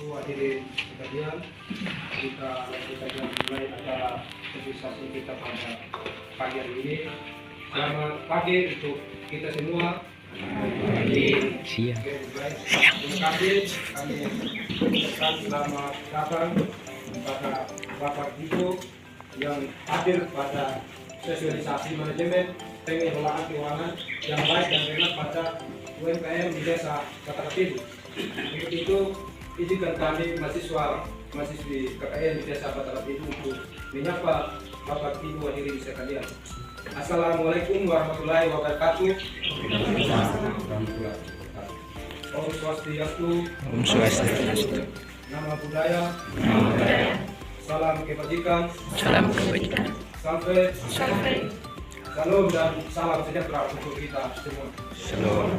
Ibu hadirin sekalian, kita akan mulai acara sosialisasi kita pada pagi hari ini. Selamat pagi untuk kita semua. Siap. Terima kasih kami ucapkan selamat datang kepada Bapak Ibu yang hadir pada sosialisasi manajemen pengelolaan keuangan yang baik dan benar pada UMKM di Desa Batakatilu. Untuk itu, izinkan kami mahasiswi KKN di Desa Batakatilu untuk menyapa Bapak Ibu hadirin sekalian. Assalamualaikum warahmatullahi wabarakatuh. Om Swastiastu. Om Swastiastu. Nama budaya. Salam kebajikan. Salam kebajikan. Sampai. Salam dan salam sejahtera untuk kita semua. Salam.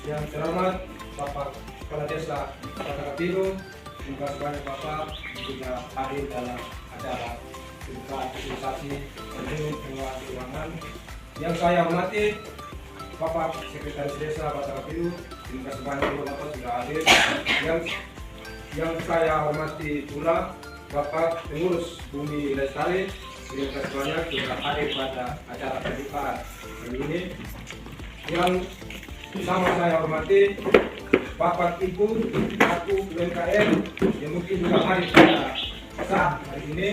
Yang terhormat Bapak Kepala Desa Batakatilu, terima kasih banyak Bapak sudah hadir dalam acara sosialisasi manajemen pengelolaan keuangan. Yang saya hormati Bapak Sekretaris Desa Batakatilu, terima kasih banyak Bapak sudah hadir. Yang saya hormati pula Bapak Pengurus Bumi Lestari, terima kasih banyak sudah hadir pada acara pembukaan hari ini. Yang sama saya hormati Bapak Ibu aku UMKM yang mungkin juga hadir pada saat hari ini,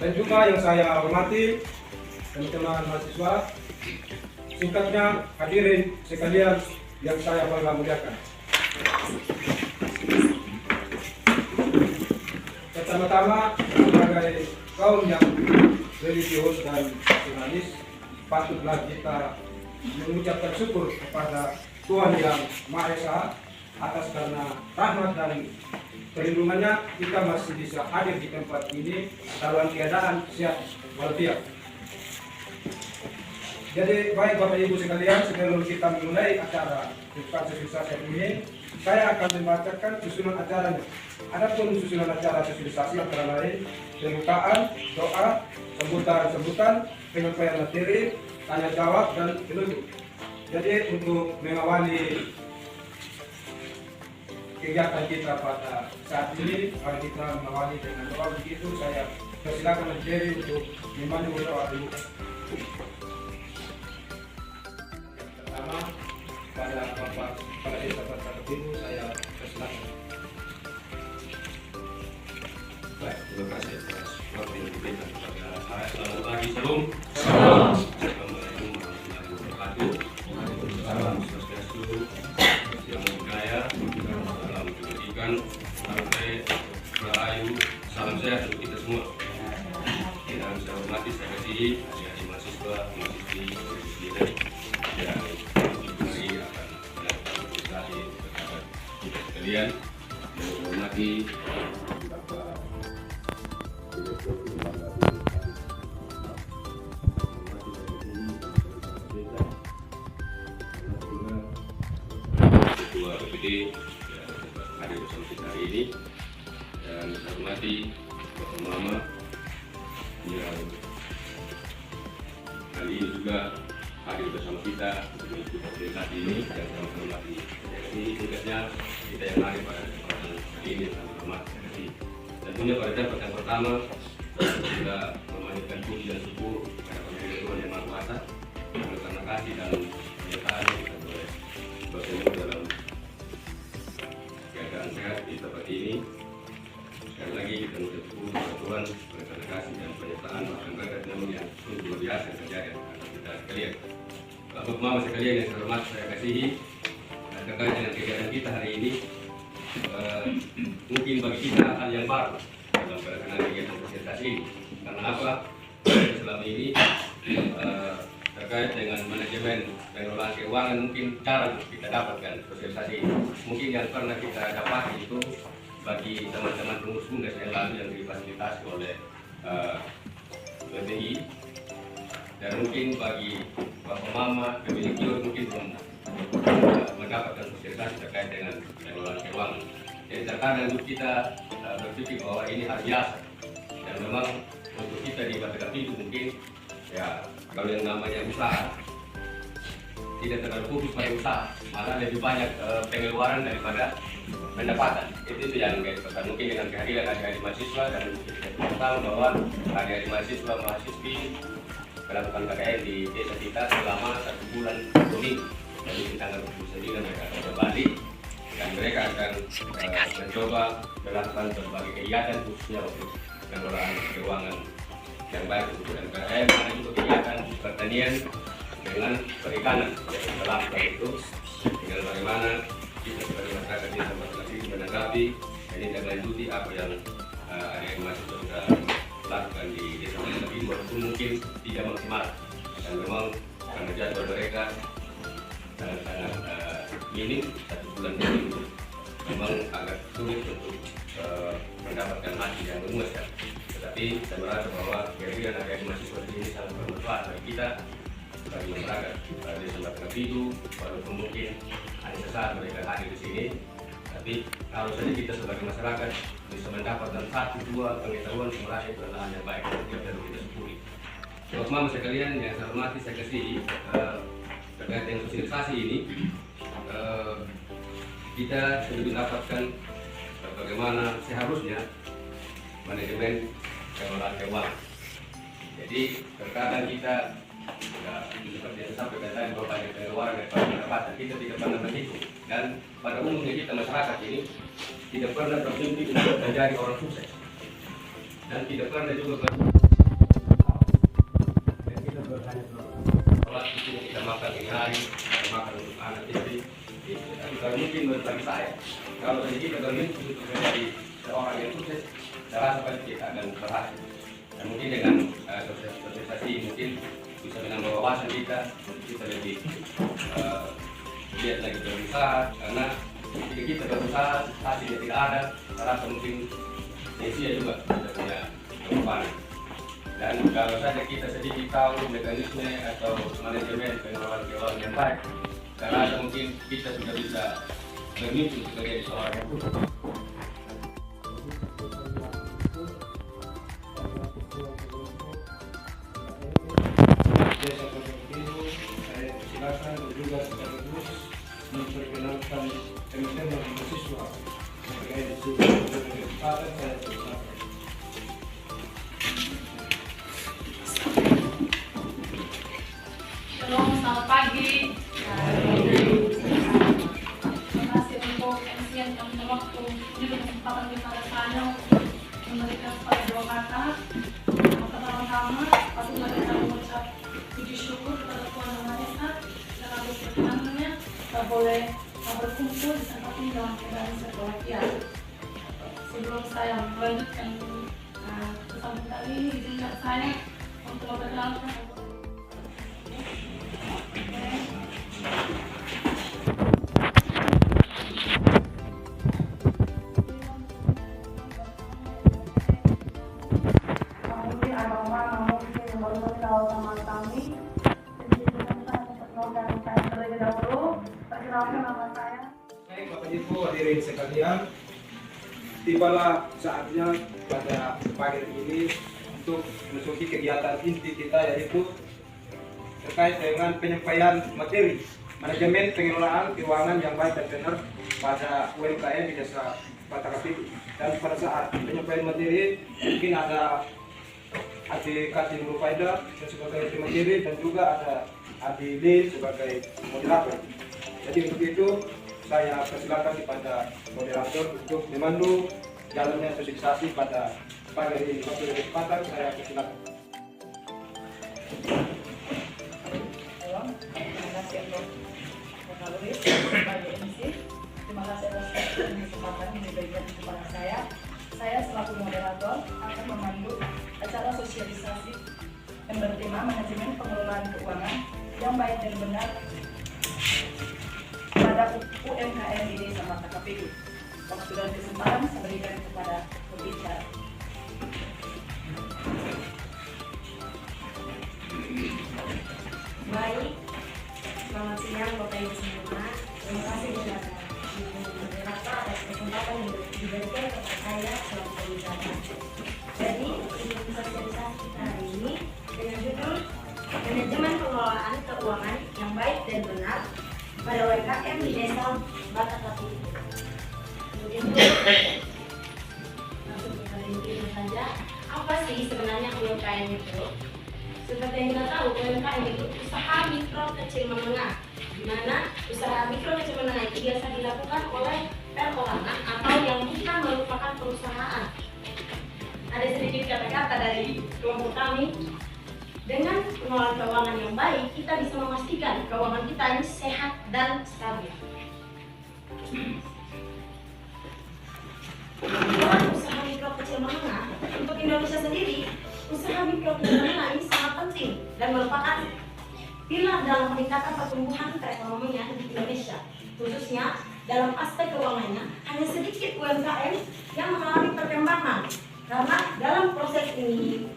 dan juga yang saya hormati teman-teman mahasiswa, singkatnya hadirin sekalian yang saya bangga muliakan. Pertama-tama, sebagai kaum yang religius dan nasionalis, patutlah kita mengucapkan syukur kepada Tuhan Yang Maha Esa atas karena rahmat dan perlindungannya kita masih bisa hadir di tempat ini dalam keadaan sehat walafiat. Jadi baik Bapak Ibu sekalian, sebelum kita memulai acara sosialisasi ini, saya akan membacakan susunan acaranya. Adapun susunan acara sosialisasi antara lain pembukaan, doa, sambutan, penyampaian materi, tanya jawab dan penutup. Jadi untuk mengawali kegiatan kita pada saat ini, mari kita mengawali dengan doa. Begitu saya persilakan materi untuk memandu doa dulu. Pertama, pada Bapak Kepala Desa Batakatilu saya persilakan. Baik, terima kasih atas waktu yang diberikan kepada saya. Selamat pagi, salam. Assalamualaikum warahmatullahi wabarakatuh. Salam swastiastu, yang budaya, salam kebajikan, sampai rahayu, salam sehat untuk kita semua. Yang saya hormati, saya kasihi adik-adik mahasiswa, mahasiswi, yang hari akan melakukan sosialisasi kepada kita sekalian. Yang saya hormati Bapak Direktur Lembaga Pendidikan, Ketua BPD yang hadir bersama kita hari ini, dan saya hormati Bapak Mama yang kali ini juga hadir bersama kita untuk mengikuti presentasi ini, dan saya hormati ini tugasnya kita yang hadir pada kesempatan hari ini. Sangat hormat, terima kasih. Tentunya pada dapat yang pertama kita memanjatkan puji dan syukur kepada Tuhan Yang Maha Kuasa karena kasih dan penyertaan yang kita boleh bertemu dalam keadaan sehat di tempat ini. Sekali lagi kita mengucap syukur kepada Tuhan karena kasih dan penyertaan bahkan berkat namun yang sungguh luar biasa yang terjadi atas kita sekalian. Bapak Mama sekalian yang saya hormat, saya kasihi, terkait dengan kegiatan kita hari ini, mungkin bagi kita hal yang baru dalam pelaksanaan kegiatan sosialisasi ini. Karena apa? Selama ini terkait dengan manajemen pengelolaan keuangan mungkin jarang kita dapatkan sosialisasi ini. Mungkin yang pernah kita dapat itu bagi teman-teman pengurus BUMDes yang lalu yang difasilitasi oleh BPI, dan mungkin bagi Bapak Mama, pemilik kios mungkin belum mendapatkan sosialisasi terkait dengan pengelolaan keuangan. Jadi terkadang kita berpikir bahwa ini hal biasa, dan memang untuk kita di Batakatilu mungkin ya kalau yang namanya usaha tidak terlalu fokus pada usaha, malah lebih banyak pengeluaran daripada pendapatan. Itu yang guys pesan. Mungkin dengan kehadiran adik-adik mahasiswa dan kita tahu bahwa adik-adik mahasiswa mahasiswi melakukan KKN di desa kita selama 1 bulan 2 minggu. Jadi di tanggal 29 mereka akan kembali dan mereka akan mencoba melakukan berbagai kegiatan khususnya untuk pengelolaan keuangan yang baik untuk UMKM, ada juga kegiatan pertanian dengan perikanan yang melakukan itu tinggal bagaimana kita sebagai masyarakat di tempat ini menanggapi dan menindaklanjuti apa yang adik mahasiswa sudah lakukan di desa ini, walaupun mungkin tidak maksimal dan memang karena jadwal mereka sangat minim 1 bulan ini memang agak sulit untuk mendapatkan hasil yang memuaskan. Tetapi saya merasa bahwa kehadiran adik mahasiswa ini sangat bermanfaat bagi kita sebagai masyarakat di Sumba Tengah Pitu, walaupun mungkin hanya sesaat mereka hadir di sini, tapi kalau saja kita sebagai masyarakat bisa mendapatkan 1-2 pengetahuan mengenai pengelolaan yang baik, tidak perlu kita syukuri. Teman-teman sekalian yang saya hormati, saya kasih terkait dengan sosialisasi ini, kita sudah mendapatkan bagaimana seharusnya manajemen pengelolaan keuangan. Jadi terkadang kita seperti yang disampaikan tadi bahwa banyak pengeluaran daripada pendapatan, kita tidak pernah menghitung, dan pada umumnya kita masyarakat ini tidak pernah bermimpi untuk menjadi orang sukses dan tidak pernah juga kita berhanya sholat itu kita makan ini hari, kita makan untuk anak istri. Tapi kalau mungkin bagi saya, kalau kita bermimpi untuk menjadi seorang yang sukses, saya rasa pasti kita akan berhasil. Dan mungkin dengan sosialisasi mungkin bisa menambah wawasan kita lebih lihat lagi berusaha, karena jika kita berusaha hasilnya tidak ada, saya rasa mungkin sia-sia juga kita punya jawaban. Dan kalau saja kita sedikit tahu mekanisme atau manajemen pengelolaan keuangan yang baik, saya rasa mungkin kita sudah bisa bermimpi untuk menjadi seorang yang sukses. Desa Tengah Pitu, saya silakan juga sekaligus memperkenalkan teman-teman mahasiswa terkait kesempatan saya silakan. Selamat pagi. Terima kasih untuk MC yang telah waktu ini berkesempatan kepada saya untuk memberikan kepada 2 kata. Pertama-tama, patut kita mengucap puji syukur kepada Tuhan Yang Maha Esa dan atas perkenanannya kita boleh berkumpul di tempat ini dalam keadaan sehat. Sebelum saya melanjutkan kesempatan kali ini, izinkan saya untuk memperkenalkan Baik Bapak Ibu hadirin sekalian, tibalah saatnya pada pagi ini untuk memasuki kegiatan inti kita, yaitu terkait dengan penyampaian materi manajemen pengelolaan keuangan yang baik dan benar pada UMKM di Desa Tengah Pitu. Dan pada saat penyampaian materi mungkin ada Adik Kasim Rufaida sebagai materi dan juga ada Adik Lin sebagai moderator. Jadi untuk itu saya persilakan kepada moderator untuk memandu jalannya sosialisasi pada pagi ini. Waktu kesempatan saya persilakan. Terima kasih untuk Bapak Luis sebagai MC. Terima kasih atas kesempatan yang diberikan kepada saya. Saya selaku moderator akan memandu acara sosialisasi yang bertema manajemen pengelolaan keuangan yang baik dan benar pada UMKM di Desa Tengah Pitu. Waktu dan kesempatan saya berikan kepada pembicara. Baik, selamat siang Bapak Ibu semua. Terima kasih kepada Ibu Moderator atas kesempatan yang diberikan kepada saya selaku pembicara. Jadi, untuk sosialisasi kita hari ini dengan judul manajemen pengelolaan keuangan yang baik dan benar UMKM di desa Batak-Lapu. Kemudian langsung kita rinci saja, apa sih sebenarnya UMKM itu? Seperti yang kita tahu, UMKM itu usaha mikro kecil menengah, di mana usaha mikro kecil menengah itu biasa dilakukan oleh perorangan atau yang bukan merupakan perusahaan. Ada sedikit kata-kata dari kelompok kami. Dengan pengelolaan keuangan yang baik, kita bisa memastikan keuangan kita ini sehat dan stabil. Dalam usaha mikro kecil menengah, untuk Indonesia sendiri, usaha mikro kecil menengah ini sangat penting dan merupakan pilar dalam peningkatan pertumbuhan perekonomian di Indonesia. Khususnya dalam aspek keuangannya, hanya sedikit UMKM yang mengalami perkembangan. Karena dalam proses ini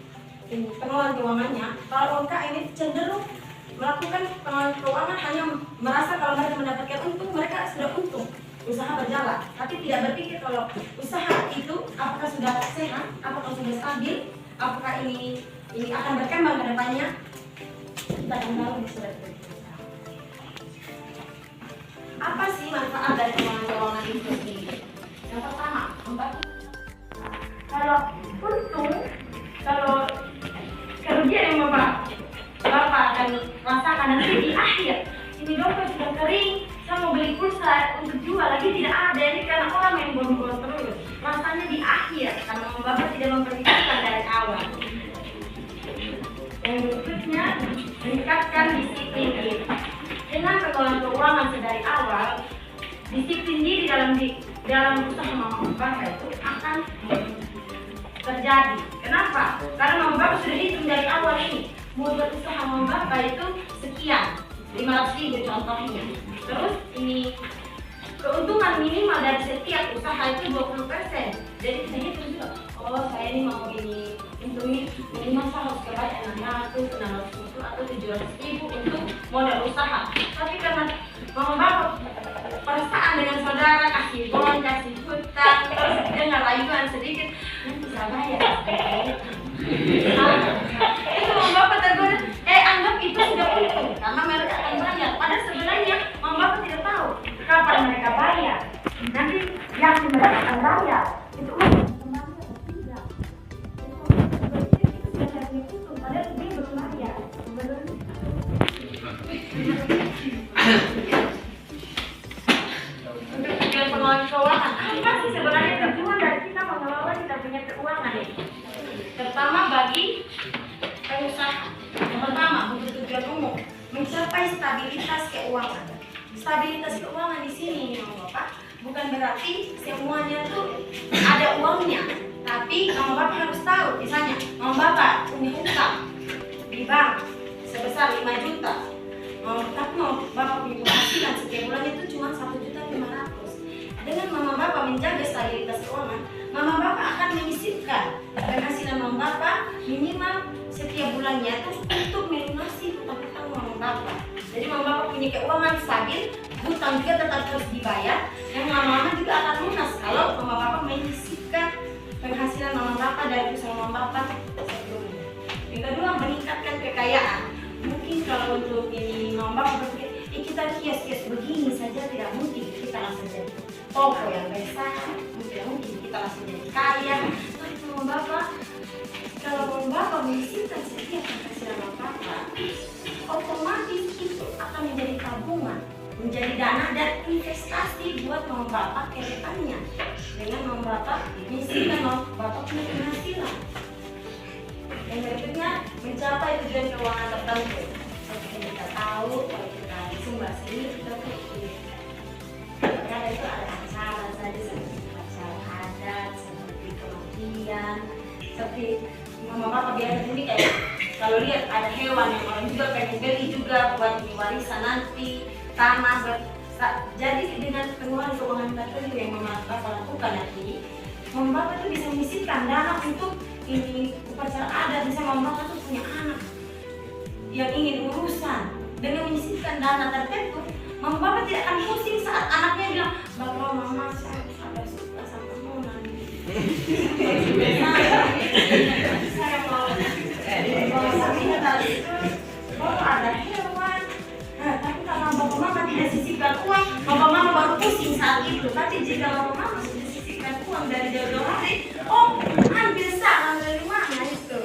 pengelolaan keuangannya, para UMKM ini cenderung melakukan pengelolaan keuangan hanya merasa kalau mereka mendapatkan untung, mereka sudah untung, usaha berjalan, tapi tidak berpikir kalau usaha itu apakah sudah sehat, apakah sudah stabil, apakah ini akan berkembang ke depannya. Kita akan tahu di surat berusaha. Apa sih manfaat dari pengelolaan keuangan itu sendiri? Yang pertama, kalau untung, kalau kerugian yang Bapak akan rasakan nanti di akhir. Ini dompet sudah kering, saya mau beli pulsa untuk jual lagi tidak ada. Ini karena orang yang boros terus. Rasanya di akhir karena Bapak tidak memperhitungkan dari awal. Yang berikutnya, meningkatkan disiplin diri. Dengan pengelolaan keuangan sedari awal, disiplin diri dalam usaha Mama Bapak itu akan terjadi. Kenapa? Karena Mama Bapak sudah hitung dari awal ini. Modal usaha Mama Bapak itu sekian, 500.000 contohnya. Terus ini keuntungan minimal dari setiap usaha itu 20%. Jadi kita hitung juga. Oh, saya ini mau ini untungnya minimal saya harus kebayar 600, 650 atau 700.000 untuk modal usaha. Tapi karena Mama Bapak perasaan dengan saudara kasih bon, kasih hutang, terus dengan rayuan sedikit, nanti saya bayar. Itu Mama Bapak tergoda, anggap itu sudah untung karena mereka akan bayar. Padahal sebenarnya Mama Bapak tidak tahu kapan mereka bayar. Nanti yang mereka akan bayar itu kembali atau tidak. Itu sudah jadi untung, padahal dia belum bayar. Pengelolaan keuangan, apa sih sebenarnya tujuan dari kita mengelola kita punya keuangan ini? Terutama bagi pengusaha. Yang pertama, untuk tujuan umum, mencapai stabilitas keuangan. Stabilitas keuangan di sini, Mama Bapak, bukan berarti semuanya tuh ada uangnya, tapi Mama Bapak harus tahu, misalnya Mama Bapak punya hutang di bank sebesar 5 juta, tapi Mama Bapak punya penghasilan setiap bulannya itu cuma 1.500.000. Dengan Mama Bapak menjaga stabilitas keuangan, Mama Bapak akan menyisipkan penghasilan Mama Bapak minimal setiap bulannya itu untuk melunasi hutang-hutang Mama Bapak. Jadi Mama Bapak punya keuangan stabil, hutang juga tetap terus dibayar, yang lama-lama juga akan lunas kalau Mama Bapak menyisipkan penghasilan Mama Bapak dari usaha Mama Bapak sebelumnya. Yang kedua, meningkatkan kekayaan. Mungkin kalau untuk ini Mama Bapak berpikir, kita kios-kios begini saja tidak mungkin kita langsung jadi toko yang besar, tidak mungkin kita langsung jadi kaya. Tapi Mama Bapak, kalau Mama Bapak menyisipkan setiap penghasilan Mama Bapak, otomatis itu akan menjadi tabungan, menjadi dana dan investasi buat Mama Bapak ke depannya. Dengan Mama Bapak menyisipkan Mama Bapak punya penghasilan. Yang berikutnya, mencapai tujuan keuangan tertentu. Seperti kita tahu, kalau kita di Sumbar sini kita punya ada itu ada acara saja seperti acara adat, seperti kematian, seperti Mama Bapak biasa ini kayak kalau lihat ada hewan yang orang juga pengen beli juga buat warisan nanti, tanah. Jadi dengan pengeluaran keuangan tertentu yang Mama Bapak lakukan nanti, Mama Bapak itu bisa menyisipkan dana untuk ini upacara adat. Misalnya Mama Bapak tuh punya anak yang ingin urusan, dengan menyisipkan dana tertentu, Mama Bapak tidak akan pusing saat anaknya bilang, "Bapak, Mama, saya agak suka sama Mona. Saya mau sapinya tadi itu, Bapak ada hewan. Nah, tapi karena Bapak Mama tidak sisipkan uang, gitu. Tapi jika mama sudah sisihkan uang dari jauh-jauh hari, oh ambil saran dari mana itu?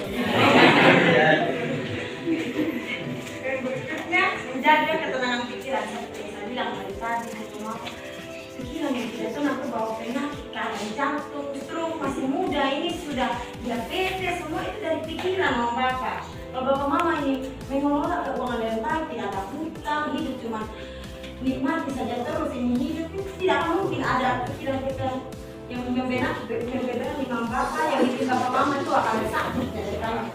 Berikutnya menjaga ketenangan pikiran. Seperti saya bilang tadi cuma pikiran yang tidak tenang itu bawa penyakit, kadang jantung, stroke, masih muda ini sudah diabetes, semua itu dari pikiran mama bapak. Kalau bapak mama ini mengelola keuangan dengan baik, tidak ada hutang, hidup cuma nikmati saja terus ini hidup, itu tidak mungkin ada pikiran-pikiran yang berbeda dengan bapak yang bikin bapak mama itu akan sakit ceritanya.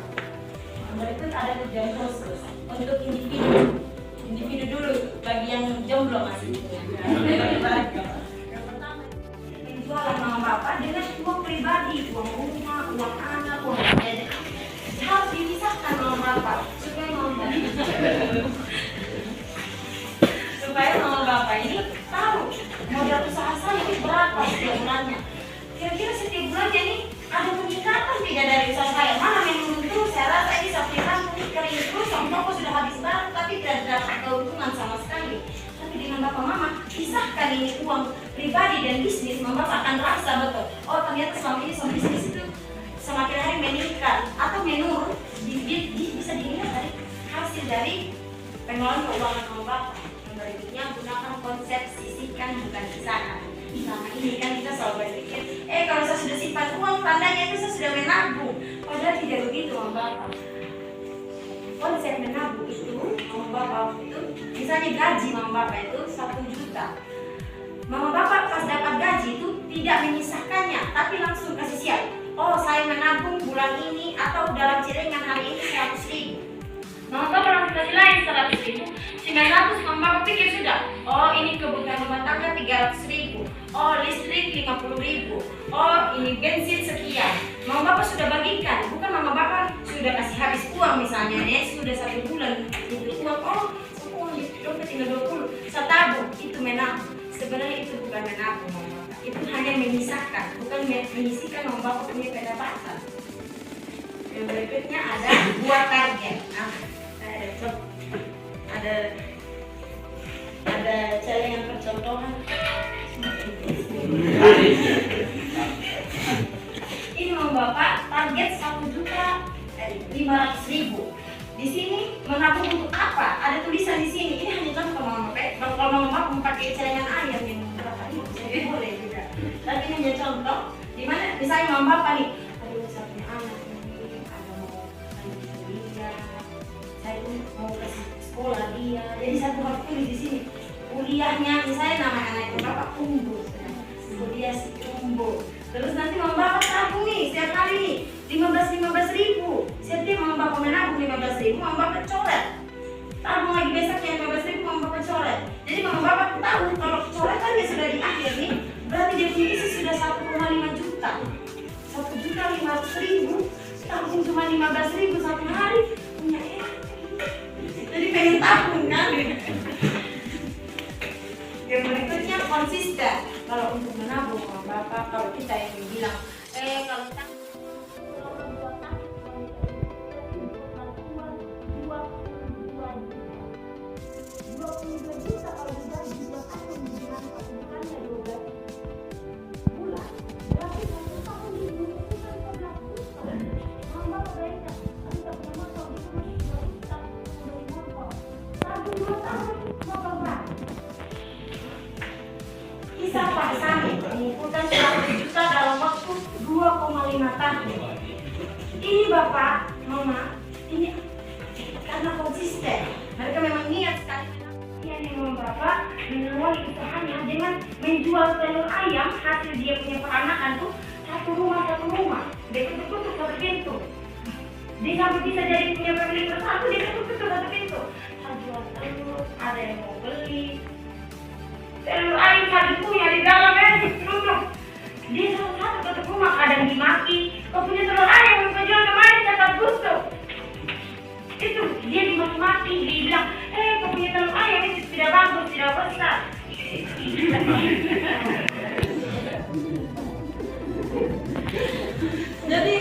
Dari itu ada tujuan khusus untuk individu dulu bagi yang jomblo masih. Yang pertama penjualan mama bapak dengan uang pribadi, uang rumah, uang anak, uang jajan harus dipisahkan mama bapak supaya mama bapak ini tahu modal usaha saya ini berapa setiap bulannya. Kira-kira setiap bulannya ini ada peningkatan tidak dari usaha saya, mana yang menurut saya rasa ini seperti kering terus, toko sudah habis barang tapi tidak ada keuntungan sama sekali. Tapi dengan bapak mama pisahkan ini uang pribadi dan bisnis, mama bapak akan rasa betul, oh ternyata selama ini sama bisnis itu semakin hari meningkat atau menurun, bisa dilihat dari hasil dari pengelolaan keuangan mama bapak. Yang berikutnya gunakan konsep sisihkan bukan pisahkan. Selama ini kan kita selalu berpikir, kalau saya sudah simpan uang, tandanya itu saya sudah menabung. Padahal tidak begitu, mama bapak. Konsep menabung itu, mama bapak itu, misalnya gaji mama bapak itu 1 juta. Mama bapak pas dapat gaji itu tidak menyisahkannya, tapi langsung kasih siap. Oh, saya menabung bulan ini atau dalam celengan hari ini 100.000. Mama bapak langsung kasih lain 100.000. 900 mama bapak pikir sudah. Oh, ini kebutuhan rumah tangga 300.000. Oh, listrik 50.000. Oh, ini bensin sekian. Mama bapak sudah bagikan. Bukan mama bapak sudah kasih habis uang misalnya sudah 1 bulan butuh uang. Oh, semua di dompet tinggal 20. Saya tabung. Itu menabung. Sebenarnya itu bukan menabung mama bapak. Itu hanya menyisahkan, bukan menyisihkan mama bapak punya pendapatan. Yang berikutnya ada buat target. Nah, ada celengan percontohan. Ini mama bapak target 1.500.000. Di sini menabung untuk apa? Ada tulisan di sini. Ini hanya contoh mama bapak. Kalau mama bapak memakai celengan ayam yang berapa ini saya boleh juga. Tapi ini hanya contoh. Di mana misalnya mama bapak nih, aduh saya punya anak ini, ada mau lanjut kuliah, saya pun mau ke sekolah dia. Jadi saya buat tulis di sini. Kuliahnya misalnya nama anak bapak Umbu, kuliah si Umbu. Terus nanti mama bapak tabung nih setiap hari nih 15.000. Setiap mama bapak menabung 15.000, mama bapak coret. Tabung lagi besoknya 15.000, mama bapak coret. Jadi mama bapak tahu kalau coretannya sudah di akhir nih, berarti dia punya isi sudah 1,5 juta. 1.500.000, tabung cuma 15.000 satu hari, punya jadi pengen tabung kan? Yang berikutnya konsisten. Kalau untuk menabung mama bapak, kalau kita yang bilang kalau kita kisah Pak Sani mengumpulkan 100 juta dalam waktu 2,5 tahun. Ini bapak, mama, ini karena konsisten. Mereka memang niat sekali. Ini mama bapak mengawali usahanya dengan menjual telur ayam hasil dia punya peranakan tuh satu rumah. Dia tutup satu pintu. Dia sampai bisa jadi punya pemilik bersatu, dia tutup satu pintu. Jual telur, ada yang mau beli. Telur ayam tadi punya di dalam tutup. Dia satu tutup rumah, kadang dimaki. Kau punya telur ayam yang kau jual kemarin catat busuk. Itu dia dimaki-maki, dia bilang, kau punya telur ayam itu tidak bagus, tidak besar. Jadi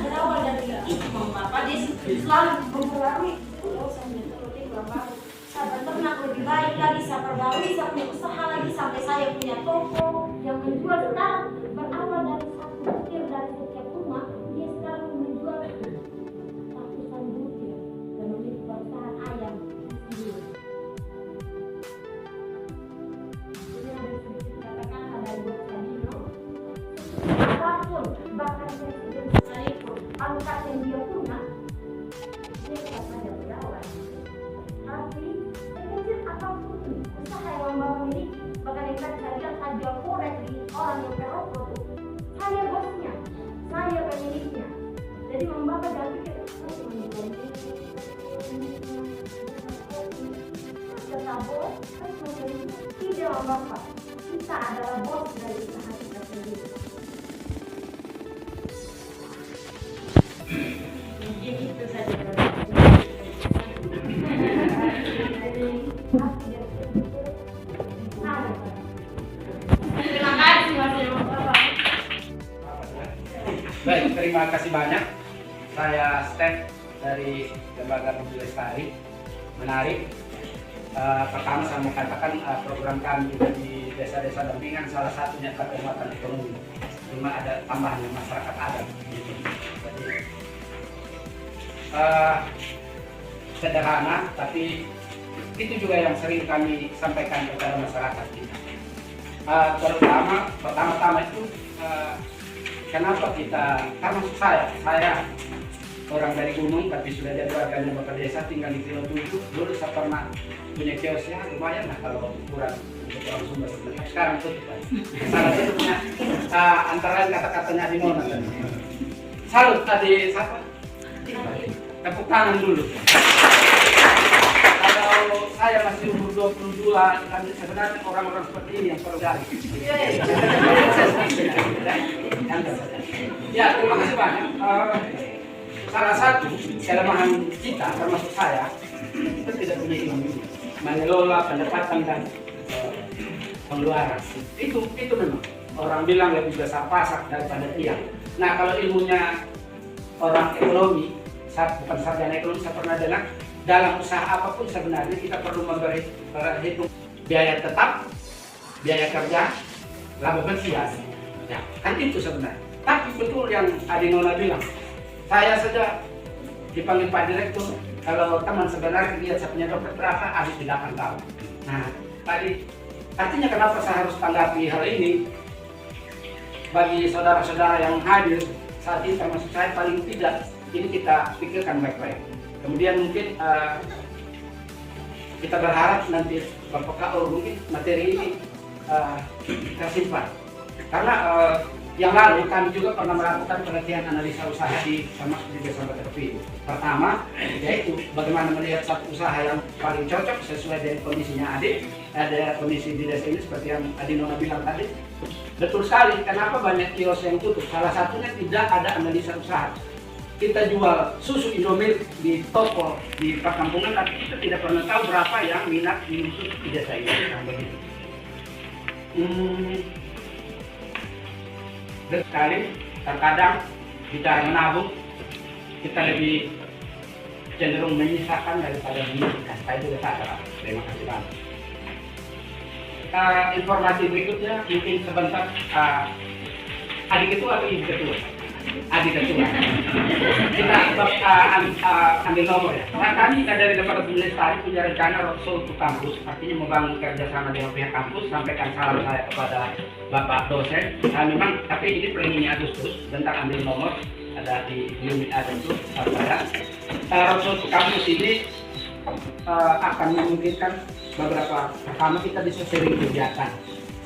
berawal dari itu mama bapak, dia selalu mempengaruhi. Saya beternak lebih baik lagi, saya sama Bapak, kita adalah bos dari usaha kita sendiri. Mungkin itu saja. Terima kasih Mas Bapak. Baik, terima kasih banyak. Saya Steph dari Lembaga Budi Lestari. Menarik. Pertama saya mau katakan program kami di desa-desa dampingan salah satunya penguatan ekonomi. Cuma ada tambahan masyarakat adat. Jadi sederhana, tapi itu juga yang sering kami sampaikan kepada masyarakat kita. Pertama-tama itu kenapa kita, karena saya orang dari gunung tapi sudah jadi warganya Bapak Desa, tinggal di Kilo 7. Dulu saya pernah punya kiosnya, lumayan lah kalau ukuran untuk orang Sumba sebenarnya. Sekarang tutup kan. Salah tutupnya antara lain kata-katanya di Nona. Salut tadi siapa? Tepuk tangan dulu. Kalau saya masih umur 22, dan sebenarnya orang-orang seperti ini yang perlu cari. Ya, terima kasih banyak. Salah satu kelemahan kita, termasuk saya, kita tidak punya ilmu mengelola pendapatan dan pengeluaran. Itu memang orang bilang lebih besar pasak daripada tiang. Nah, kalau ilmunya orang ekonomi, bukan sarjana ekonomi, saya pernah dengar dalam usaha apapun sebenarnya kita perlu memperhitung biaya tetap, biaya kerja, laba bersih. Ya, kan itu sebenarnya. Tapi betul yang Adi Nona bilang. Saya saja dipanggil Pak Direktur, kalau teman sebenarnya lihat saya punya dompet berapa, habis tidak akan tahu. Nah, tadi artinya kenapa saya harus tanggapi hal ini? Bagi saudara-saudara yang hadir saat ini, termasuk saya, paling tidak ini kita pikirkan baik-baik. Kemudian mungkin kita berharap nanti Bapak KO mungkin materi ini tersimpan. Karena yang lalu kami juga pernah melakukan penelitian analisa usaha termasuk di Desa Batepi. Pertama, yaitu bagaimana melihat satu usaha yang paling cocok sesuai dengan kondisinya adik. Ada kondisi di desa ini seperti yang Adi Nona bilang tadi. Betul sekali, kenapa banyak kios yang tutup? Salah satunya tidak ada analisa usaha. Kita jual susu Indomilk di toko di perkampungan, tapi kita tidak pernah tahu berapa yang minat minum susu di desa ini. Nah, begitu. Sekali terkadang bicara menabung kita lebih cenderung menyisakan daripada menyisihkan. Saya juga sadar. Terima kasih banyak. Informasi berikutnya mungkin sebentar. Adik ketua atau ibu ketua? Adik ketua. Kita ambil nomor ya. Nah, kami dari Lembaga Budi Lestari punya rencana roadshow ke kampus, artinya membangun kerjasama dengan pihak kampus. Sampaikan salam saya kepada Bapak dosen. Memang, tapi ini planning Agustus, bentar ambil nomor, ada di unit Agustus. Roadshow ke kampus ini akan memungkinkan beberapa, pertama kita bisa sering kegiatan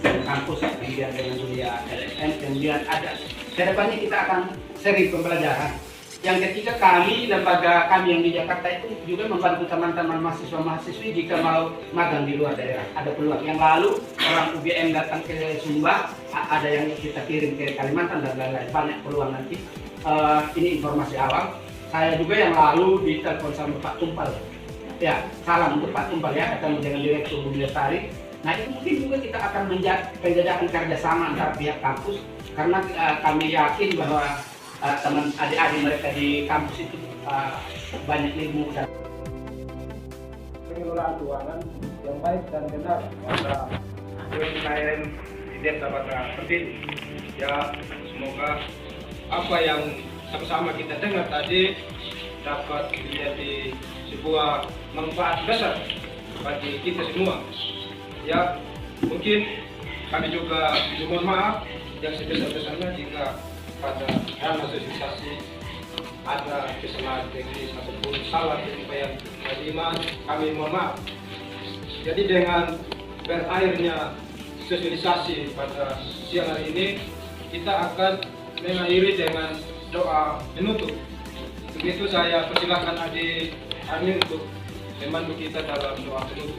di kampus, kemudian dengan dunia LSM, kemudian ada kedepannya kita akan sering pembelajaran. Yang ketiga, lembaga kami yang di Jakarta itu juga membantu teman-teman mahasiswa-mahasiswi jika mau magang di luar daerah. Ada peluang. Yang lalu orang UGM datang ke Sumba, ada yang kita kirim ke Kalimantan dan lain-lain. Banyak peluang nanti. Ini informasi awal. Saya juga yang lalu ditelepon sama Pak Tumpal. Ya, salam untuk Pak Tumpal ya, ketemu dengan Direktur Budi Lestari. Nah, itu mungkin juga kita akan menjadikan kerjasama antara pihak kampus, karena kami yakin bahwa teman adik-adik mereka di kampus itu banyak ilmu dan pengelolaan keuangan yang baik dan benar pada UMKM di Desa Batepi. Ya, semoga apa yang sama-sama kita dengar tadi dapat menjadi sebuah manfaat besar bagi kita semua. Ya, mungkin kami juga mohon maaf yang sebesar-besarnya jika pada dana sosialisasi ada kesalahan teknis ataupun salah penyampaian kalimat, kami mohon maaf. Jadi dengan berakhirnya sosialisasi pada siang hari ini, kita akan mengakhiri dengan doa penutup. Begitu saya persilakan adik Ani untuk membantu kita dalam doa penutup.